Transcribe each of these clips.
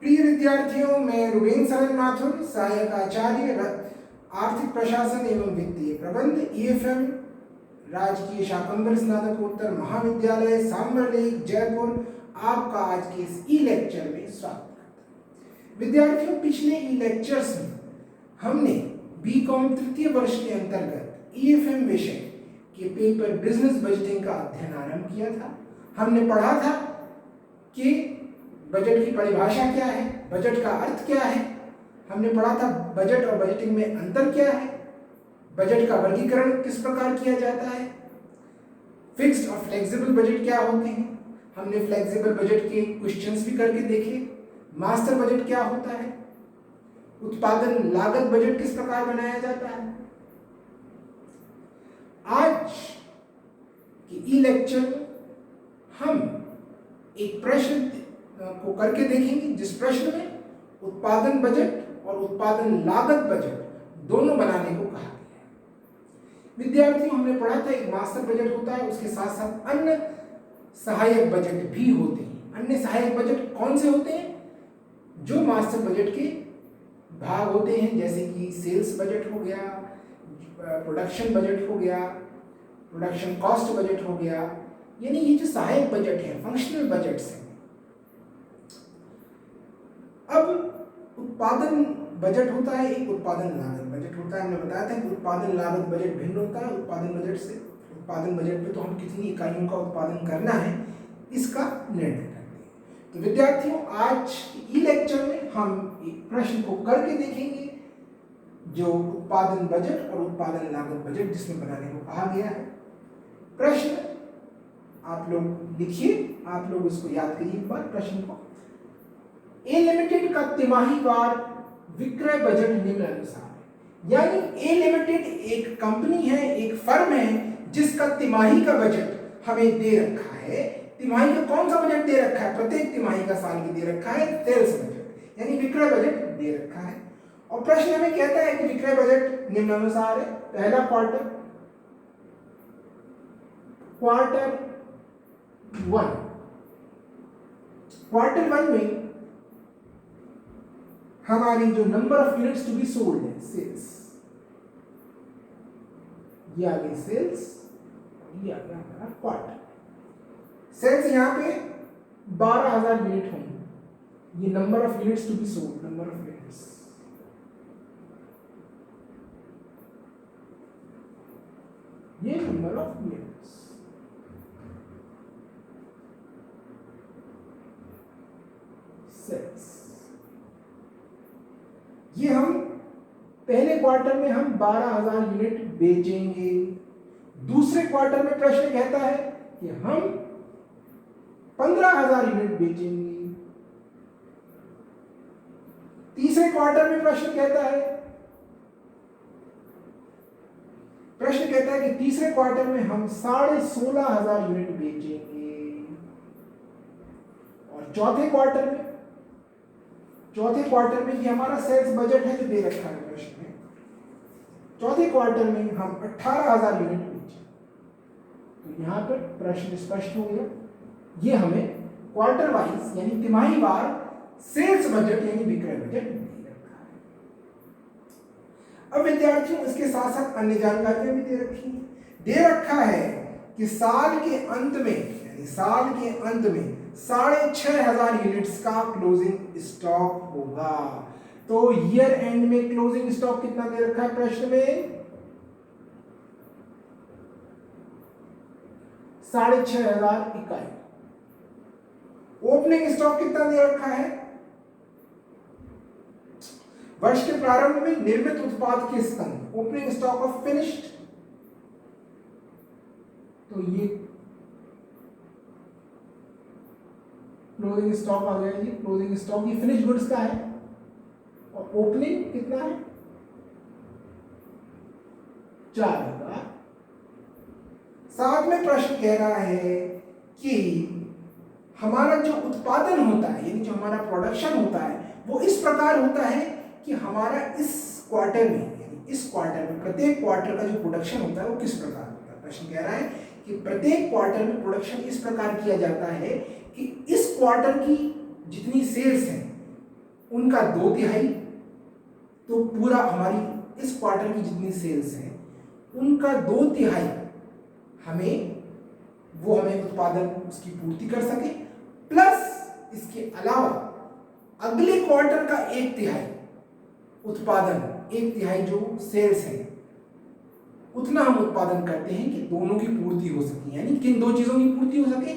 प्रिय विद्यार्थियों, मैं रुबेन सरन माथुर, सहायक आचार्य आर्थिक प्रशासन एवं वित्तीय प्रबंध EFM राजकीय शाकंभर स्नातकोत्तर महाविद्यालय सांबरलेक जयपुर आपका आज के इस ई लेक्चर में स्वागत करता हूं। विद्यार्थियों, पिछले ई लेक्चर्स में हमने BCom तृतीय वर्ष के अंतर्गत EFM विषय के पेपर बिजनेस बजटिंग का अध्ययन आरंभ किया था। हमने पढ़ा था कि बजट की परिभाषा क्या है, बजट का अर्थ क्या है। हमने पढ़ा था बजट और बजटिंग में अंतर क्या है, बजट का वर्गीकरण किस प्रकार किया जाता है, फिक्स्ड और फ्लेक्सिबल बजट क्या होते हैं। हमने फ्लेक्सिबल बजट के क्वेश्चंस भी करके देखे। मास्टर बजट क्या होता है, उत्पादन लागत बजट किस प्रकार बनाया जाता है। आज के ई लेक्चर में हम एक प्रश्न को करके देखेंगे, जिस प्रश्न में उत्पादन बजट और उत्पादन लागत बजट दोनों बनाने को कहा गया है। विद्यार्थियों, हमने पढ़ा था एक मास्टर बजट होता है, उसके साथ साथ अन्य सहायक बजट भी होते हैं। अन्य सहायक बजट कौन से होते हैं? जो मास्टर बजट के भाग होते हैं, जैसे कि सेल्स बजट हो गया, प्रोडक्शन बजट हो गया, प्रोडक्शन कॉस्ट बजट हो गया, यानी ये जो सहायक बजट है, फंक्शनल बजट्स हैं। अब उत्पादन बजट होता है, एक उत्पादन लागत बजट होता है। हमने बताया था कि उत्पादन लागत बजट भिन्न होता है उत्पादन बजट से। उत्पादन बजट में तो हम कितनी इकाइयों का उत्पादन करना है इसका निर्णय करते हैं। तो विद्यार्थियों, आज ई लेक्चर में हम एक प्रश्न को करके देखेंगे, जो उत्पादन बजट और उत्पादन लागत बजट जिसमें बनाने को कहा गया है। प्रश्न आप लोग लिखिए, आप लोग इसको याद करिए एक बार प्रश्न को। ए लिमिटेड का तिमाहीवार विक्रय बजट निम्नानुसार है। यानी ए लिमिटेड एक कंपनी है, एक फर्म है जिसका तिमाही का बजट हमें दे रखा है। तिमाही का कौन सा बजट दे रखा है? प्रत्येक तिमाही का साल की दे रखा है सेल्स बजट, यानी विक्रय बजट दे रखा है। और प्रश्न हमें कहता है कि विक्रय बजट निम्नानुसार है। पहला क्वार्टर क्वार्टर वन में हमारी जो number of units to be sold है, सेल्स, ये आ गई सेल्स, ये आ गया हमारा क्वार्टर। सेल्स यहां पे 12,000 यूनिट होंगे। ये number of units to be sold, number of units. ये नंबर ऑफ यूनिट्स। सेल्स ये हम पहले क्वार्टर में हम 12,000 यूनिट बेचेंगे। दूसरे क्वार्टर में प्रश्न कहता है कि हम 15,000 यूनिट बेचेंगे। तीसरे क्वार्टर में प्रश्न कहता है कि तीसरे क्वार्टर में हम 16,500 यूनिट बेचेंगे। और चौथे क्वार्टर में ये हमारा सेल्स बजट है जो दे रखा है प्रश्न में। चौथे क्वार्टर में हम 18,000 यूनिट बेचे। तो यहां पर प्रश्न स्पष्ट हो गया। ये हमें क्वार्टर वाइज यानी तिमाहीवार सेल्स बजट यानी विक्रय बजट दे रखा है। अब विद्यार्थियों, इसके साथ साथ अन्य जानकारियां भी दे रखा है कि साल के अंत में 6,500 यूनिट्स का क्लोजिंग स्टॉक होगा। तो ईयर एंड में क्लोजिंग स्टॉक कितना दे रखा है प्रश्न में? 6,500 इकाई। ओपनिंग स्टॉक कितना दे रखा है? वर्ष के प्रारंभ में निर्मित उत्पाद के स्कंध, ओपनिंग स्टॉक ऑफ फिनिश्ड। तो ये क्लोजिंग स्टॉक आ गया। ये क्लोजिंग स्टॉक ये फिनिश गुड्स का है। और ओपनिंग कितना है? 4,000। साथ में प्रश्न कह रहा है कि हमारा जो उत्पादन होता है यानी जो हमारा प्रोडक्शन होता है वो इस प्रकार होता है कि हमारा इस क्वार्टर में प्रत्येक क्वार्टर का जो प्रोडक्शन होता है वो किस प्रकार होता है। प्रश्न कह रहा है कि प्रत्येक क्वार्टर में प्रोडक्शन इस प्रकार किया जाता है कि इस क्वार्टर की जितनी सेल्स हैं उनका 2/3, तो पूरा हमारी इस क्वार्टर की जितनी सेल्स हैं उनका 2/3 हमें उत्पादन उसकी पूर्ति कर सके, प्लस इसके अलावा अगले क्वार्टर का 1/3 उत्पादन, 1/3 जो सेल्स है उतना हम उत्पादन करते हैं कि दोनों की पूर्ति हो सके। यानी किन दो चीजों की पूर्ति हो सके,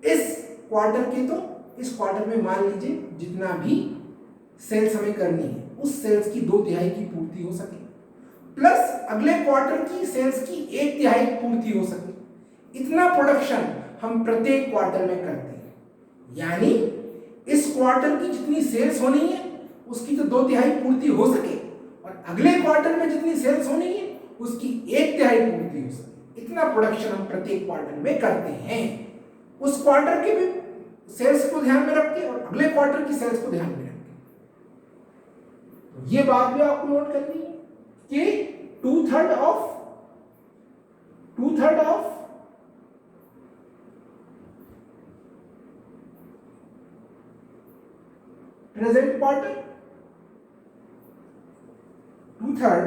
इस क्वार्टर के, तो इस क्वार्टर में मान लीजिए जितना भी सेल्स हमें करनी है उस सेल्स की 2/3 की पूर्ति हो सके, प्लस अगले क्वार्टर की सेल्स की 1/3 पूर्ति हो सके। इतना प्रोडक्शन हम प्रत्येक क्वार्टर में करते हैं। यानी इस क्वार्टर की जितनी सेल्स होनी है उसकी तो 2/3 पूर्ति हो सके, और अगले क्वार्टर में जितनी सेल्स होनी है उसकी 1/3 पूर्ति हो सके। इतना प्रोडक्शन हम प्रत्येक क्वार्टर में करते हैं। उस क्वार्टर के भी सेल्स को ध्यान में रख के और अगले क्वार्टर की सेल्स को ध्यान में रख के, तो ये बात भी आपको नोट करनी है कि 2/3 of present quarter, 2/3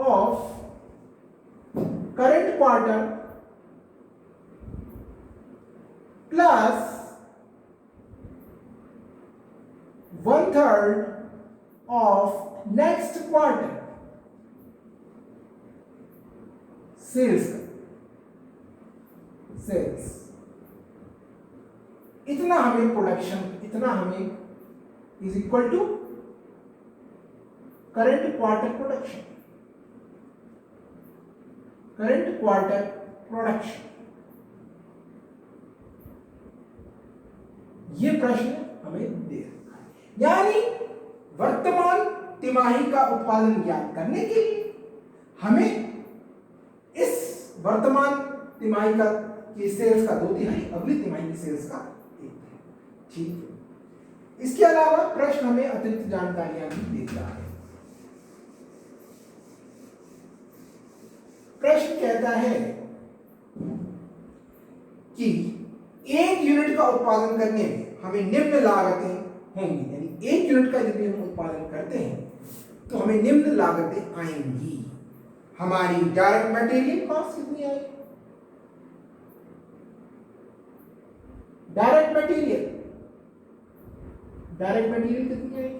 of current quarter plus 1/3 of next quarter sales इतना हमें प्रोडक्शन, इतना हमें is equal to current quarter production, ये प्रश्न हमें दे रखा है। यानी वर्तमान तिमाही का उत्पादन ज्ञात करने के लिए हमें इस वर्तमान तिमाही का की सेल्स का 2/3, अगली तिमाही की सेल्स का 1/3। ठीक है। इसके अलावा प्रश्न हमें अतिरिक्त जानकारियां भी देता है। प्रश्न कहता है कि 1 यूनिट का उत्पादन करने में हमें निम्न लागतें होंगी। यानी 1 यूनिट का यदि हम उत्पादन करते हैं तो हमें निम्न लागतें आएंगी। हमारी डायरेक्ट मटेरियल कॉस्ट कितनी आएगी? डायरेक्ट मटेरियल कितनी आएगी?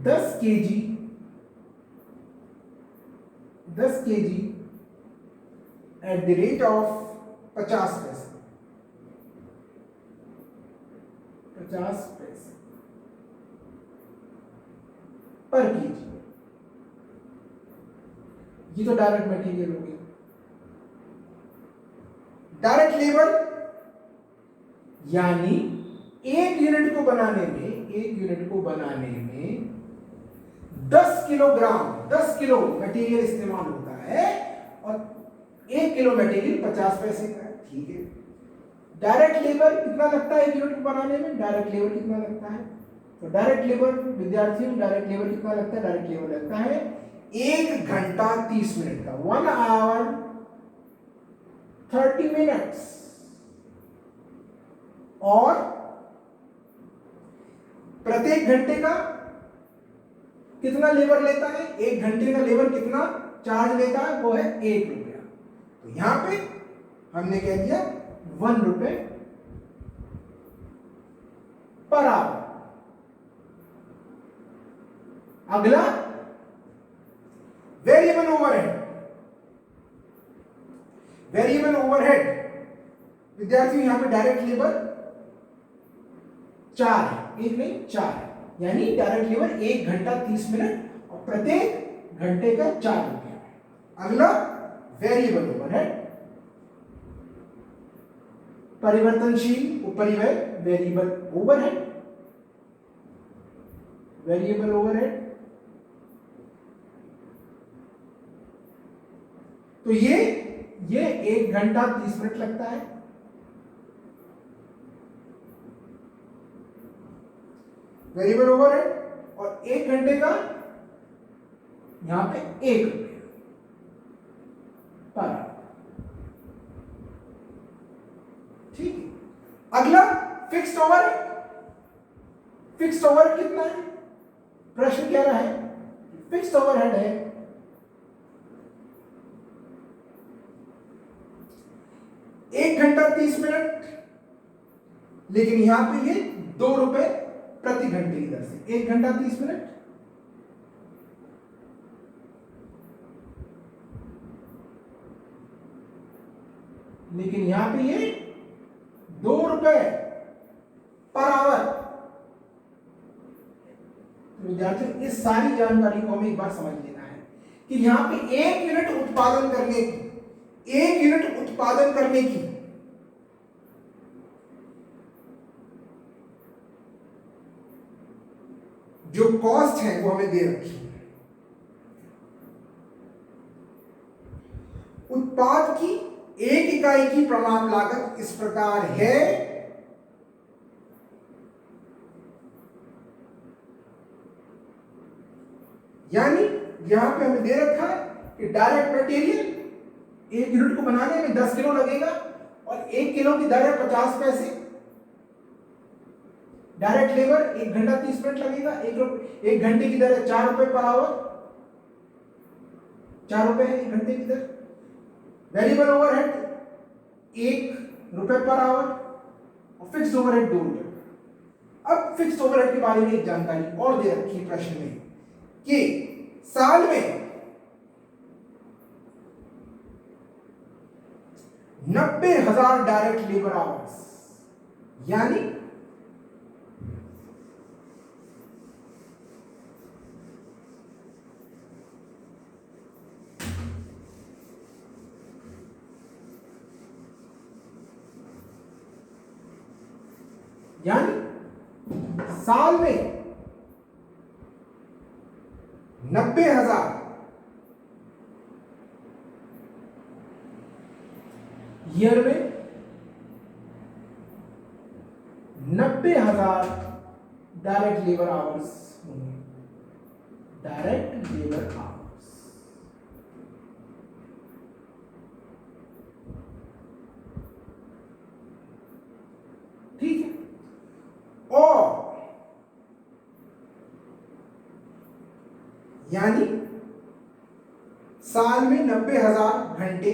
10 kg at the rate of 50 पैसे, 50 पैसे पर केजी। ये तो डायरेक्ट मटेरियल हो गया। डायरेक्ट लेबर यानी 1 यूनिट को बनाने में 10 किलो मटेरियल इस्तेमाल होता है और 1 किलो मटेरियल 50 पैसे का है। ठीक है। डायरेक्ट लेबर कितना लगता है 1 यूनिट को बनाने में? डायरेक्ट लेबर कितना लगता है? तो डायरेक्ट लेबर विद्यार्थियों, डायरेक्ट लेबर कितना लगता है? डायरेक्ट लेबर लगता है 1 घंटा 30 मिनट का, 1 hour 30 minutes। और प्रत्येक घंटे का कितना लेबर लेता है? 1 घंटे का लेबर कितना चार्ज लेता है? वो है 1 रुपया। तो यहां पे हमने कह दिया 1 रुपए पर आवर। अगला वेरिएबल ओवरहेड विद्यार्थियों, यहां पे डायरेक्ट लेबर 4 है, 1 नहीं 4 है। यानी डायरेक्ट लेबर 1 घंटा 30 मिनट और प्रत्येक घंटे का 4 रुपया। अगला वेरिएबल ओवरहेड, परिवर्तनशील उपरिव्यय वेरिएबल ओवरहेड। तो ये 1 घंटा 30 मिनट लगता है। वेरिएबल ओवरहेड और 1 घंटे का यहां पे 1 रुपया। 1 ठीक है। अगला फिक्स्ड ओवरहेड। फिक्स्ड ओवरहेड कितना है? प्रश्न कह रहा है फिक्स्ड ओवरहेड है 1 घंटा 30 मिनट, लेकिन यहां पे ये 2 रुपए प्रति घंटे की दर से। 1 घंटा 30 मिनट, लेकिन यहां पे ये 2 रुपए पर आवर। तो विद्यार्थियों, इस सारी जानकारी को हमें एक बार समझ लेना है कि यहां पे 1 यूनिट उत्पादन करने की 1 यूनिट उत्पादन करने की जो कॉस्ट है वो हमें दे रखी है। उत्पाद की 1 इकाई की प्रमाण लागत इस प्रकार है, यानी यहां पे हमें दे रखा है कि डायरेक्ट मटेरियल 1 यूनिट को बनाने में 10 किलो लगेगा और 1 किलो की दर है 50 पैसे। डायरेक्ट लेबर 1 घंटा 30 मिनट लगेगा, 1 घंटे की दर है 4 रुपए पर आवर, 4 रुपए है 1 घंटे की दर। वेरिएबल ओवरहेड 1 रुपए पर आवर और फिक्स्ड ओवरहेड 2 रुपए। अब फिक्स्ड ओवरहेड के बारे में एक जानकारी और दे रखी प्रश्न में कि साल में 90,000 डायरेक्ट लेबर आवर्स, यानी साल में 90,000 ईयर में 90,000 डायरेक्ट लेबर आवर्स होंगे। डायरेक्ट लेबर आवर्स, ठीक है। और यानी साल में 90,000 घंटे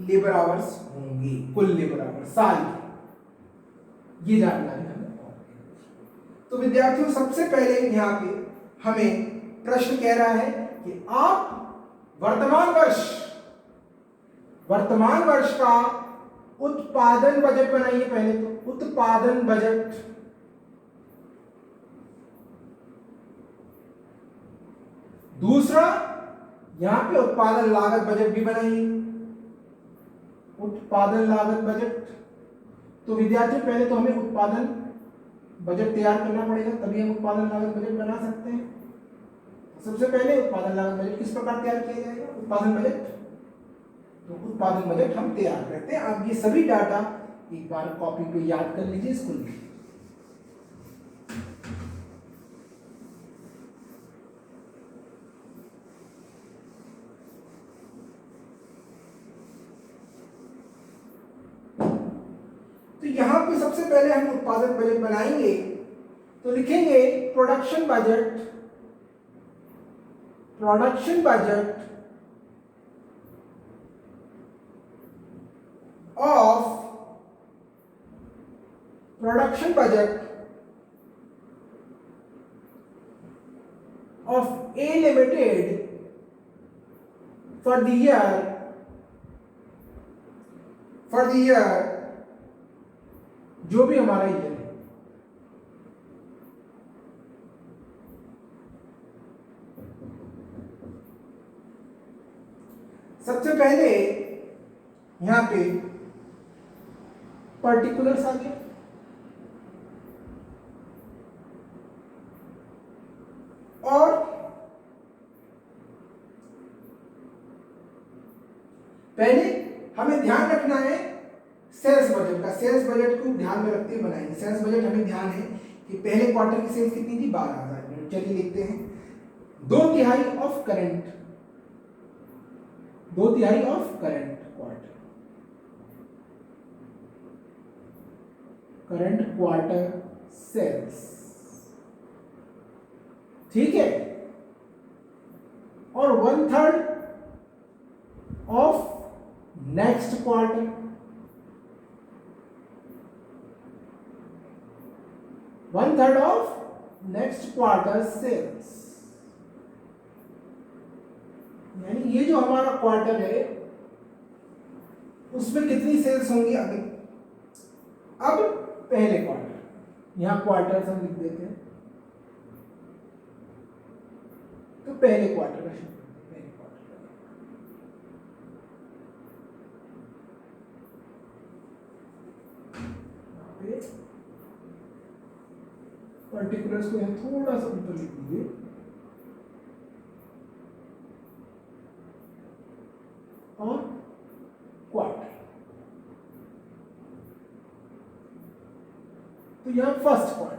लेबर आवर्स होंगे, कुल लेबर आवर्स साल की। ये जानकारी हमें। तो विद्यार्थियों, सबसे पहले यहां पे हमें प्रश्न कह रहा है कि आप वर्तमान वर्ष का उत्पादन बजट बनाइए। पहले तो उत्पादन बजट, दूसरा यहां पे उत्पादन लागत बजट भी बनाइए, उत्पादन लागत बजट। तो विद्यार्थियों, पहले तो हमें उत्पादन बजट तैयार करना पड़ेगा, तभी हम उत्पादन लागत बजट बना सकते हैं। सबसे पहले उत्पादन लागत बजट किस प्रकार तैयार किया जाएगा? उत्पादन बजट। तो उत्पादन बजट हम तैयार करते हैं। आप ये सभी डाटा एक बार कॉपी पे याद कर लीजिए, इसको लिखिए। तो यहां पे सबसे पहले हम उत्पादन बजट बनाएंगे, तो लिखेंगे production budget of A Limited for the year जो भी हमारा ईयर है। सबसे पहले यहां पे पर्टिकुलर्स आ गया, और पहले हमें ध्यान रखना है सेल्स बजट का। सेल्स बजट को ध्यान में रखते हुए बनाएंगे। सेल्स बजट हमें ध्यान है कि पहले क्वार्टर की सेल्स कितनी थी? 12,000 यूनिट। चलिए लिखते हैं 2/3 of current quarter. Current quarter sales, ठीक है, और 1/3 of next quarter, one third of next quarter sales. यानी ये जो हमारा क्वार्टर है उसमें कितनी सेल्स होंगी अभी। अब पहले क्वार्टर, यहां क्वार्टर हम लिख देते हैं, तो पहले क्वार्टर का शुरू करते हैं। पहले क्वार्टर पर्टिकुलर्स को यहां थोड़ा सा ऊपर लिख दीजिए, और क्वार्टर, तो यहां फर्स्ट क्वार्टर।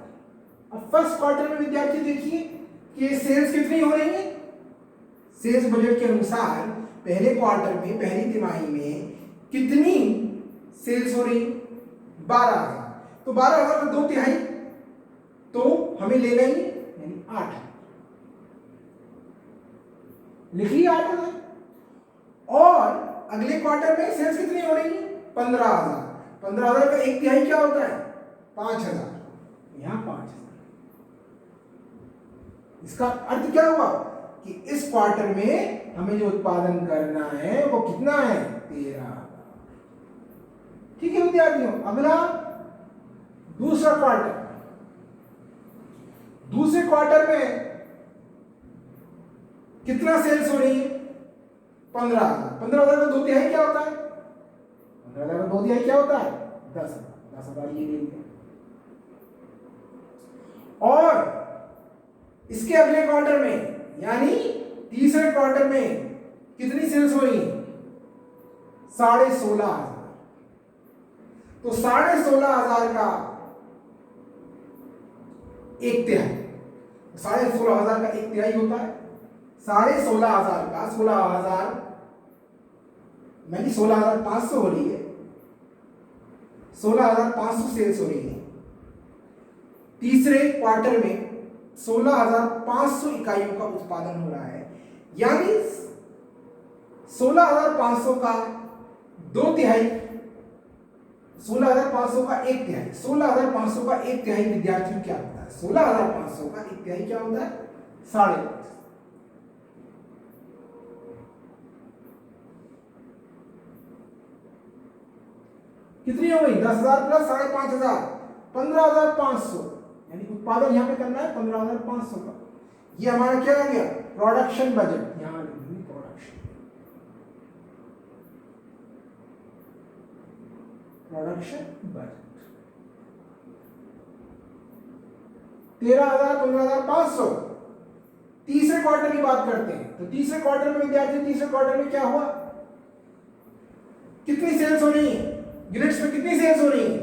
अब फर्स्ट क्वार्टर में विद्यार्थी देखिए कि सेल्स कितनी हो रही है। सेल्स बजट के अनुसार पहले क्वार्टर में, पहली तिमाही में कितनी सेल्स हो रही है, 12,000। तो 12,000 का 2/3 तो हमें लेना ही यानी 8 लिख लिया 8,000। और अगले क्वार्टर में सेल्स कितनी हो रही है, 15,000। 15,000 का 1/3 क्या होता है, 5,000, यहां 5,000। इसका अर्थ क्या हुआ कि इस क्वार्टर में हमें जो उत्पादन करना है वो कितना है, 13,000। ठीक है विद्यार्थियों, अगला दूसरा क्वार्टर। दूसरे क्वार्टर में कितना सेल्स हो रही है, 15,000। 15,000 का 2/3 क्या होता है, 15,000 का 2/3 क्या होता है, 10,000। 10,000 ये ले लिया। और इसके अगले क्वार्टर में यानी तीसरे क्वार्टर में कितनी सेल्स हो रही है, 16,500। तो 16,500 का 1/3, 16,500 का 1/3 होता है। 16,500 का 16,000 यानी 16,500 हो रही है, 16,500 सेल्स हो रही है। तीसरे क्वार्टर में 16,500 इकाइयों का उत्पादन हो रहा है, यानी 16,500 का 2/3, 16,500 का 1/3, 16,500 का 1/3 विद्यार्थियों क्या होता है, 16,500 का 1/3 क्या होता है, 5.5। कितनी हो गई, 10,000 प्लस 5,500, 15,500। यानी उत्पादन यहां पे करना है 15,500 का। ये हमारा क्या आ गया, प्रोडक्शन बजट। यहां लिखेंगे प्रोडक्शन बजट 13,000, 15,500। तीसरे क्वार्टर की बात करते हैं, तो तीसरे क्वार्टर में विद्यार्थी, तीसरे क्वार्टर में क्या हुआ, कितनी सेल्स हो रही है, यूनिट्स में कितनी सेल्स हो रही है।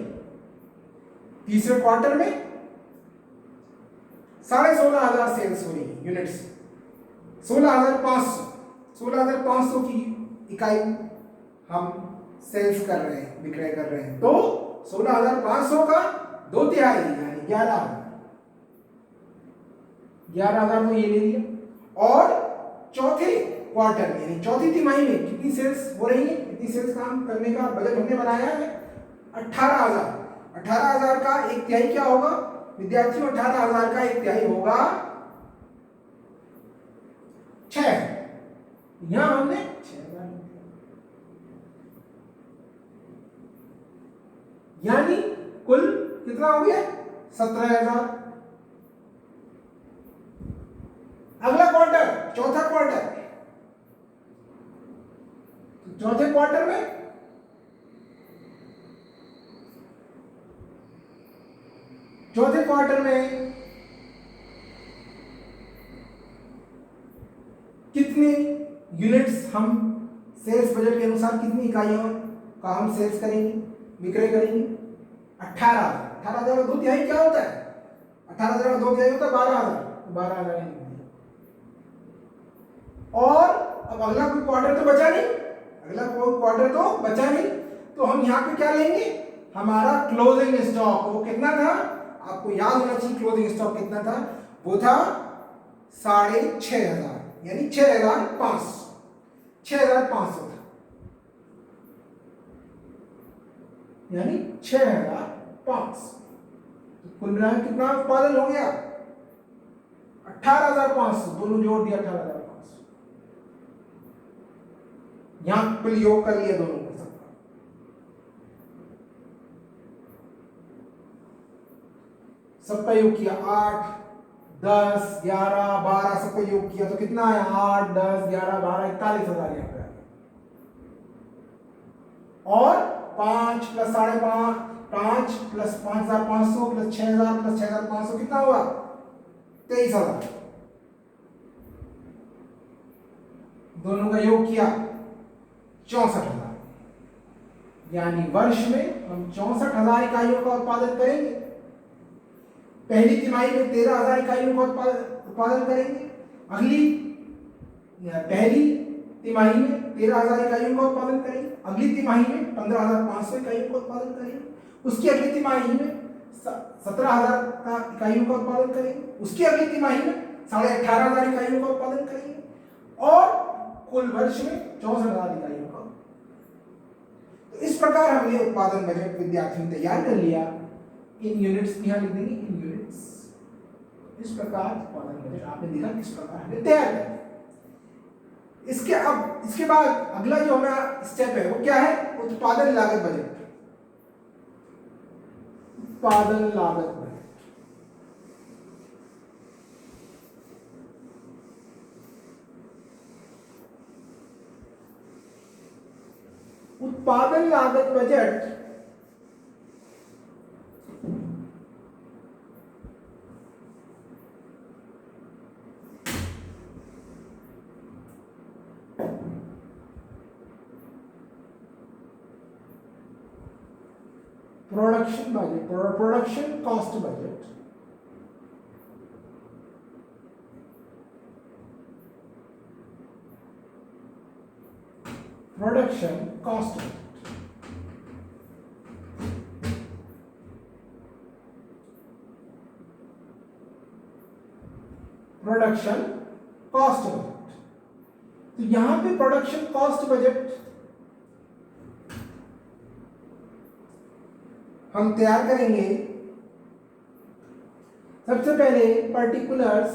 तीसरे क्वार्टर में 16,500 सेल्स हो रही है यूनिट्स, 16,500, 16,500 की इकाई हम सेल्स कर रहे हैं, विक्रय कर रहे हैं। तो 16,500 का 2/3 यानी 11,000 तो ये ले लिया। और चौथे क्वार्टर में यानी चौथी तिमाही में कितनी सेल्स हो रही है, कितनी सेल्स काम करने का बजट हमने बनाया है, 18,000। 18,000 का 1/3 क्या होगा विद्यार्थियों, 18,000 का 1/3 होगा 6। यहां हमने 6,000, यानी कुल कितना हो गया, 17,000। अगला क्वार्टर, चौथा क्वार्टर। चौथे क्वार्टर में कितने यूनिट्स हम सेल्स बजट के अनुसार कितनी इकाइयों का हम सेल्स करेंगे, विक्रय करेंगे, 18,000। 18,000 का 2/3 क्या होता है, 18,000 का 2/3 होता है 12,000, तो 12,000। और अब अगला कोई क्वार्टर तो बचा नहीं, तो हम यहां पे क्या लेंगे, हमारा क्लोजिंग स्टॉक वो कितना था, आपको याद होना चाहिए क्लोजिंग स्टॉक कितना था, वो था 6,500, यानी 6,500 था, यानी 6,500। तो कुल मिलाकर कितना उत्पादन हो गया, 18,500, दोनों जोड़ दिया 18,500। यहां कुल योग कर लिया दोनों को सबका। सबका योग किया 8, 10, 11, 12, सबका योग किया तो कितना आया, 8, 10, 11, 12, 41,000 यहाँ पे आ गया। और 5 प्लस 5.5, 5 प्लस 5,500 प्लस 6,000 प्लस 6,500 कितना हुआ, 23,000। दोनों का योग किया 64,000, यानी वर्ष में हम 64,000 इकाइयों का उत्पादन करेंगे। पहली तिमाही में 13,000 इकाइयों का उत्पादन करेंगे, अगली पहली तिमाही में 13,000 इकाइयों का उत्पादन करेंगे, अगली तिमाही में 15,500 इकाइयों का उत्पादन करेंगे, उसकी अगली तिमाही में 17,000 इकाइयों का उत्पादन करेंगे, उसकी अगली तिमाही में 18,500 इकाइयों का उत्पादन करेंगे, और कुल वर्ष में 64,000 इकाइयों का। तो इस प्रकार हमने उत्पादन बजट विद्यार्थियों ने तैयार कर लिया। इन यूनिट्स यहां लिख देंगे, इन यूनिट्स। इस प्रकार उत्पादन बजट आपने देखा किस प्रकार हमने तैयार किया। इसके बाद अगला जो हमारा स्टेप है वो क्या है, उत्पादन लागत बजट। उत्पादन लागत बजट, उत्पादन लागत budget production budget, production cost budget, production cost budget, production cost budget. तो यहां पे प्रोडक्शन कॉस्ट बजट हम तैयार करेंगे। सबसे पहले पर्टिकुलर्स,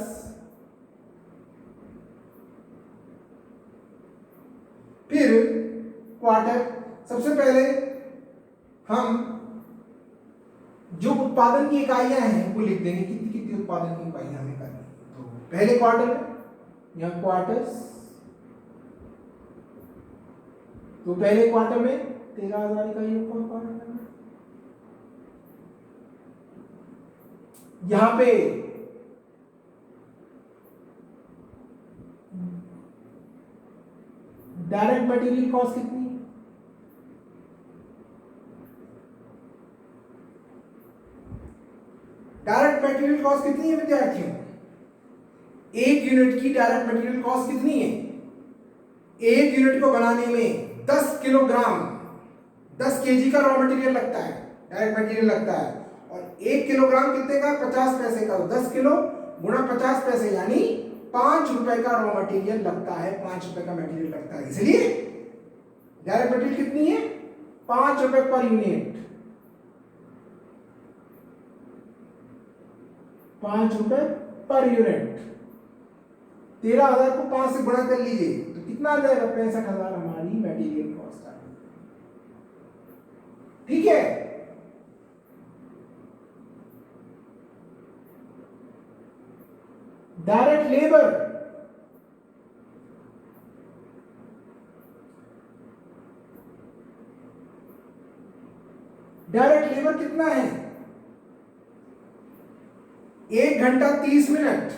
फिर क्वार्टर। सबसे पहले हम जो उत्पादन की इकाइयां हैं वो लिख देंगे, कितनी कितनी उत्पादन की इकाइयां हमें करनी है। तो पहले क्वार्टर में यहां क्वार्टर्स, तो पहले क्वार्टर में 13,000 इकाइयों का उत्पादन करना है। यहां पे डायरेक्ट मटेरियल कॉस्ट कितनी है, डायरेक्ट मटेरियल कॉस्ट कितनी है विद्यार्थियों, एक यूनिट की डायरेक्ट मटेरियल कॉस्ट कितनी है। एक यूनिट को बनाने में 10 किलोग्राम 10 केजी का रॉ मटेरियल लगता है, डायरेक्ट मटेरियल लगता है, और 1 किलोग्राम कितने का, 50 पैसे का। 10 किलो गुणा 50 पैसे यानी 5 रुपए का रॉ मटेरियल लगता है, 5 रुपए का मटेरियल लगता है। इसलिए डायरेक्ट मटेरियल कितनी है, 5 रुपए पर यूनिट, 5 रुपए पर यूनिट। 13,000 को 5 से गुणा कर लीजिए तो कितना आ जाएगा, 65,000 हमारी मटेरियल कॉस्ट आ गई। ठीक है। डायरेक्ट लेबर, डायरेक्ट लेबर कितना है, 1 घंटा 30 मिनट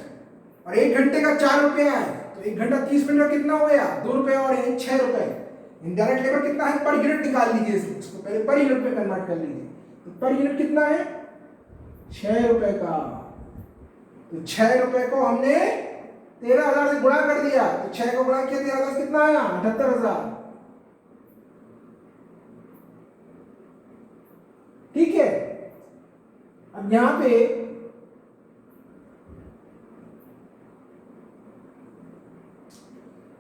और 1 घंटे का 4 रुपया है, तो 1 घंटा 30 मिनट का कितना हो गया, 2 रुपए और 6 रुपए। डायरेक्ट लेबर कितना है, पर यूनिट निकाल लीजिए, इसको पहले पर यूनिट में कन्वर्ट कर लीजिए। तो पर यूनिट कितना है, 6 रुपए का। तो 6 रुपए को हमने 13,000 से गुणा कर दिया, तो 6 को गुणा किया 13,000 कितना आया, 78,000। ठीक है। अब यहां पे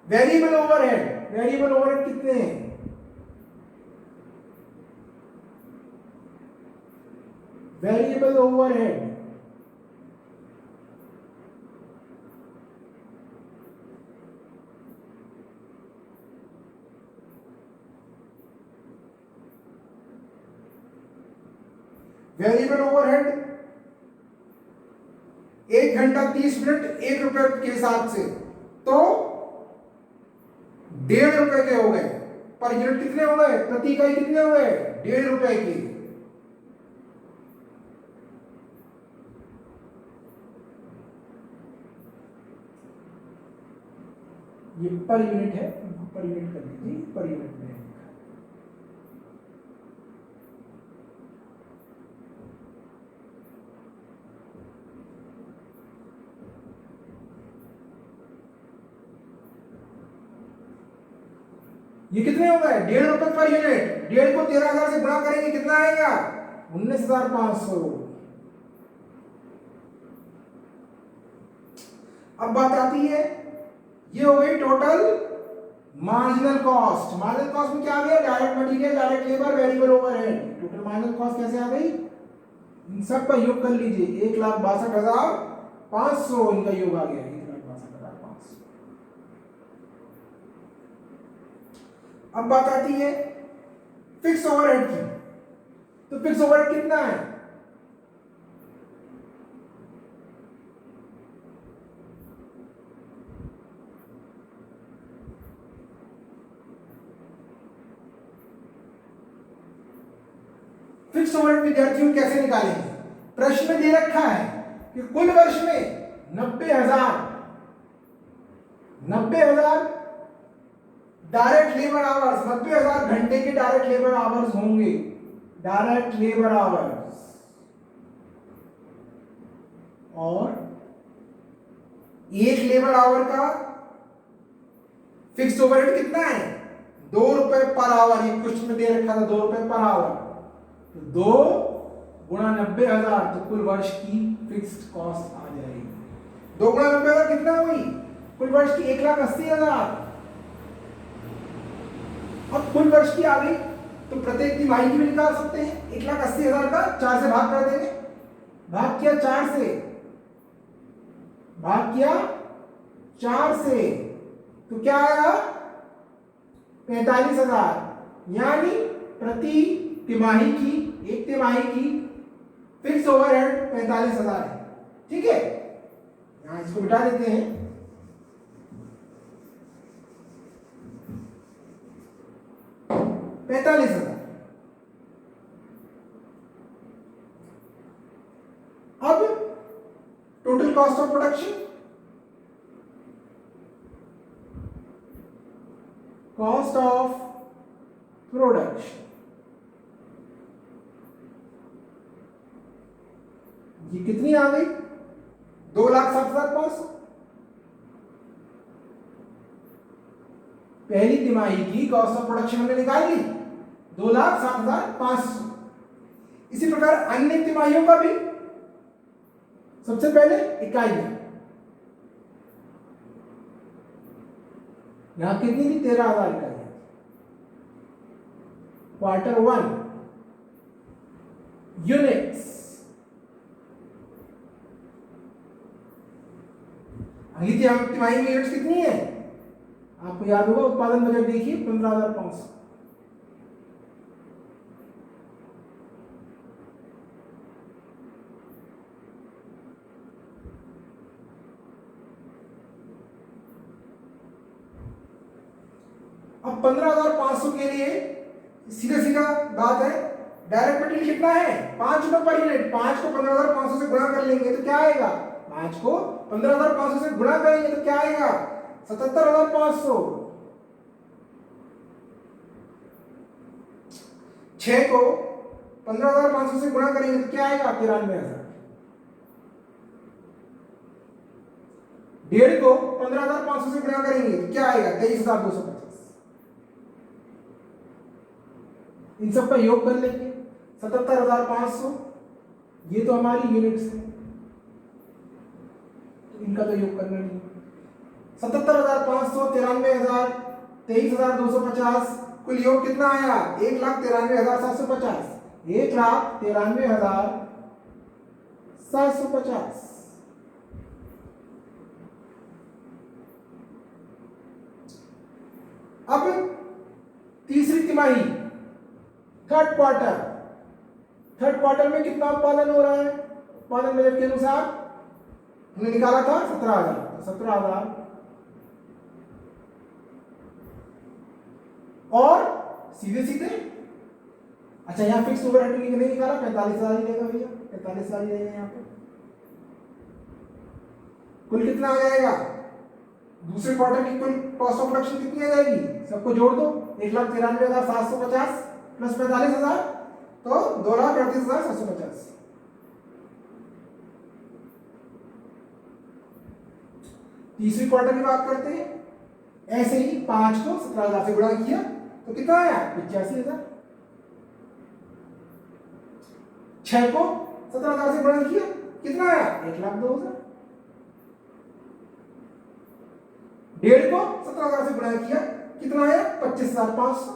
वेरिएबल ओवरहेड कितने हैं? वेरिएबल ओवरहेड एक घंटा 30 मिनट 1 रुपए के हिसाब से तो 1.5 रुपए के हो गए। पर यूनिट कितने हो गए? प्रति इकाई कितने हो गए? 1.5 रुपए की। ये पर यूनिट है, पर यूनिट कर दीजिए, पर यूनिट में ये कितने हो गए? 1.5 रुपए पर यूनिट। 1.5 को 13,000 से गुणा करेंगे कितना आएगा? 19,500। अब बात आती है, ये हो गई total marginal cost. Marginal cost में क्या आ गया? Direct material, direct labour, variable overhead. Total marginal cost कैसे आ गई? इन सब का योग कर लीजिए, 1,62,500 इनका योग आ गया, 1,62,500। अब बात आती है फिक्स ओवरहेड की। तो फिक्स ओवरहेड कितना है? फिक्स ओवरहेड विद्यार्थियों कैसे निकालेंगे? प्रश्न में दे रखा है कि कुल वर्ष में 90,000 डायरेक्ट लेबर आवर्स, 90,000 घंटे के डायरेक्ट लेबर आवर्स होंगे। डायरेक्ट लेबर आवर्स और एक लेबर आवर का फिक्स्ड ओवरहेड कितना है? 2 रुपए पर आवर। ये क्वेश्चन में दे रखा था 2 रुपए पर आवर। तो 2 गुणा 90,000 तो कुल वर्ष की फिक्स्ड कॉस्ट आ जाएगी। 2 गुणा 90,000 कितना हुई? कुल वर्ष की 1,80,000। अब कुल वर्ष की आ गई तो प्रत्येक तिमाही की भी निकाल सकते हैं। 1,80,000 का 4 से भाग कर देंगे। भाग किया 4 से, भाग किया 4 से तो क्या आएगा? 45,000। यानी प्रति तिमाही की, एक तिमाही की फिक्स ओवरहेड 45,000 है। ठीक है, यहां इसको बिठा देते हैं। पैंतालीस हजार। अब total cost of production, cost of production ये कितनी आ गई? 2,07,500। पहली तिमाही की कॉस्ट ऑफ प्रोडक्शन हमने निकाल ली 2,07,500। इसी प्रकार अन्य तिमाहियों का भी। सबसे पहले इकाई, यहां कितनी थी? 13,000 इकाई। Quarter 1 units. अगली तिमाही में यूनिट्स कितनी है? आपको याद होगा, उत्पादन बजट देखिए 15,500। अब 15,500 के लिए सीधा सीधा बात है, डायरेक्ट मटेरियल कितना है? 5 रुपए पर यूनिट। 5 को 15,500 से गुणा कर लेंगे तो क्या आएगा? 5 को 15,500 से गुणा करेंगे तो क्या आएगा? 77,500। 6 को 15,500 से गुणा करेंगे तो क्या आएगा? 93,000। 1.5 को 15,500 से गुणा करेंगे तो क्या आएगा? 23,250। इन सब का योग कर लेंगे। 77,500, ये तो हमारी यूनिट्स है, तो इनका तो योग करना नहीं। 77,500, 93,000, 23,250, कुल योग कितना आया? 1,93,750, 1,93,750। अब तीसरी तिमाही, थर्ड क्वार्टर में कितना उत्पादन हो रहा है? उत्पादन बजट के अनुसार हमने निकाला था 17,000, 17,000 और सीधे सीधे, अच्छा यहाँ फिक्स ओवरहेड नहीं निकाला, 45,000 ही लेगा भैया, 45,000 ही लेगा यहाँ पे। कुल कितना आ जाएगा? दूसरे क्वार्टर की कुल कॉस्ट ऑफ प्रोडक्शन कितनी आ जाएगी? सबको जोड़ दो, 1,93,750 प्लस 45,000, तो 2,38,750। तीसरी क्वार्टर की बात करते हैं, ऐसे ही 5 को 17,000 से गुणा किया तो कितना आया? 85,000। 6 को 17,000 से गुणा किया कितना आया? 1,02,000। 1.5 को 17,000 से गुणा किया कितना आया? 25,500।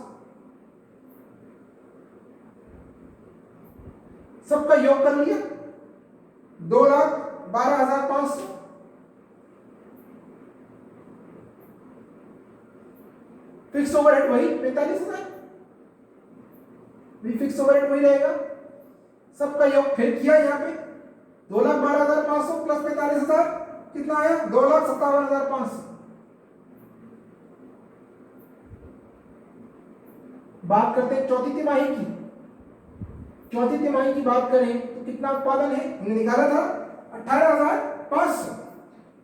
सबका योग कर लिया, 2,12,500। फिक्स ओवरहेड वही 45,000, फिक्स ओवरहेड वही रहेगा। सबका योग फिर किया यहाँ पे, 2,12,500 प्लस 45,000 कितना आया? 2,57,500। बात करते हैं चौथी तिमाही की। चौथी तिमाही की बात करें तो कितना उत्पादन है? हमने निकाला था 18,500,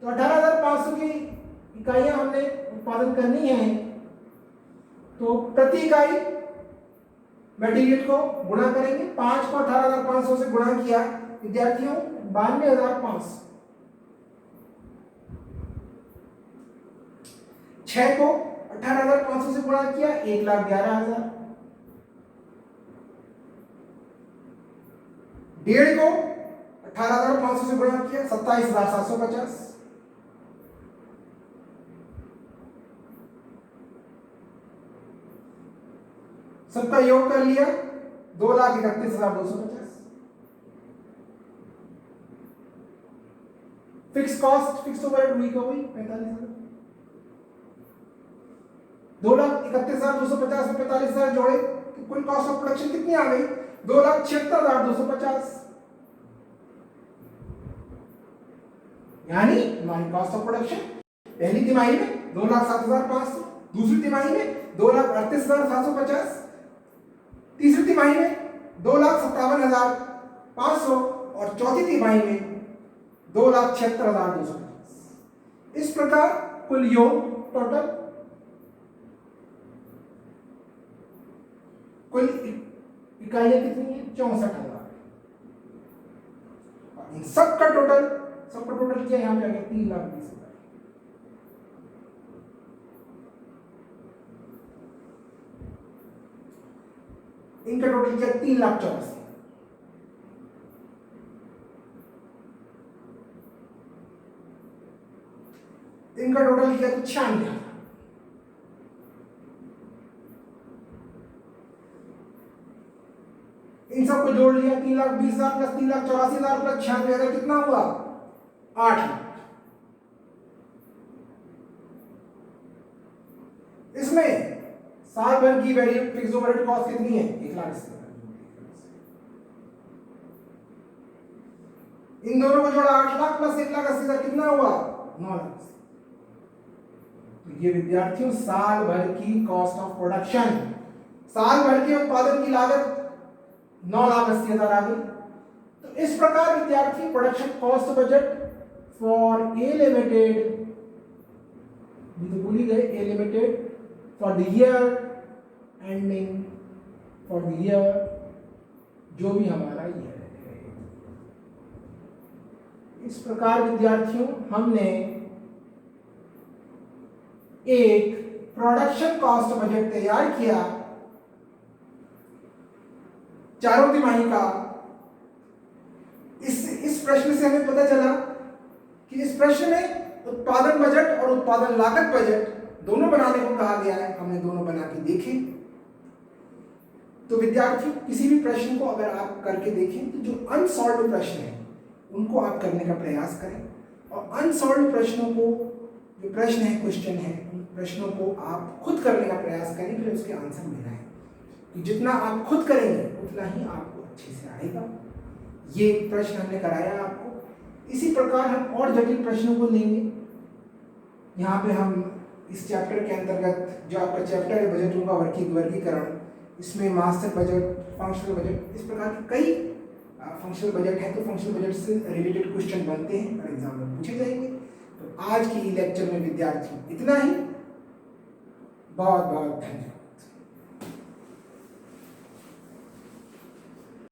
तो 18,500 की इकाइयां हमने उत्पादन करनी है, तो प्रति इकाई मटेरियल को गुणा करेंगे। 5 को 18,500 से गुणा किया विद्यार्थियों 92,500। 6 को 18,500 से गुणा किया 1,11,000। 1.5 को 18,500 से गुणा किया 27,750। सबका योग कर लिया 2,31,250। फिक्स कॉस्ट, फिक्स ओवरहेड हुई का हुई 45,000। 2,31,250 में 45,000 जोड़े तो कुल कॉस्ट ऑफ प्रोडक्शन कितनी आ गई? 2,76,250। यानी हमारी कॉस्ट ऑफ प्रोडक्शन पहली तिमाही में 2,07,500, दूसरी तिमाही में 2,38,750, तीसरी तिमाही में 2,57,500 और चौथी तिमाही में 2,76,250। इस प्रकार कुल योग टोटल कुल इकाइयां कितनी है? 64,000। इन सबका टोटल किया यहां पे आ गया 3,20,000। इनका टोटल किया 3,84,000। इनका टोटल किया तो 96,000। इन सबको जोड़ लिया 3,20,000 प्लस 3,84,000 प्लस 96,000 कितना हुआ? 8 लाख। इसमें साल भर की वेरिएबल फिक्स ओवरहेड कॉस्ट कितनी है? 1,80,000। इन दोनों को जोड़ा 8 लाख प्लस 1,80,000 कितना हुआ? 9 लाख। तो ये विद्यार्थियों साल भर की कॉस्ट ऑफ प्रोडक्शन, साल भर के उत्पादन की लागत 9,80,000 आ गई। तो इस प्रकार विद्यार्थी production cost budget for A limited, ये तो भूल ही गए, A limited for the year ending, for the year जो भी हमारा ईयर है। इस प्रकार विद्यार्थियों हमने एक प्रोडक्शन कॉस्ट बजट तैयार किया चारों तिमाही का। इस प्रश्न से हमें पता चला कि इस प्रश्न में उत्पादन बजट और उत्पादन लागत बजट दोनों बनाने को कहा गया है। हमने दोनों बना के देखे। तो विद्यार्थी, किसी भी प्रश्न को अगर आप करके देखें तो जो अनसॉल्व प्रश्न है उनको आप करने का प्रयास करें, और अनसॉल्व प्रश्नों को, जो प्रश्न है, क्वेश्चन है, उन प्रश्नों को आप खुद करने का प्रयास करें, फिर उसके आंसर मिलाएं। तो जितना आप खुद करेंगे उतना ही आपको अच्छे से आएगा। ये प्रश्न हमने कराया आपको। इसी प्रकार हम और जटिल प्रश्नों को लेंगे। यहाँ पे हम इस चैप्टर के अंतर्गत, जो आपका चैप्टर है बजटों का वर्गीकरण, इसमें मास्टर बजट, फंक्शनल बजट, इस प्रकार के कई फंक्शनल बजट है। तो फंक्शनल बजट से रिलेटेड क्वेश्चन बनते हैं और एग्जाम में पूछे जाएंगे। तो आज की लेक्चर में विद्यार्थी इतना ही। बहुत बहुत धन्यवाद।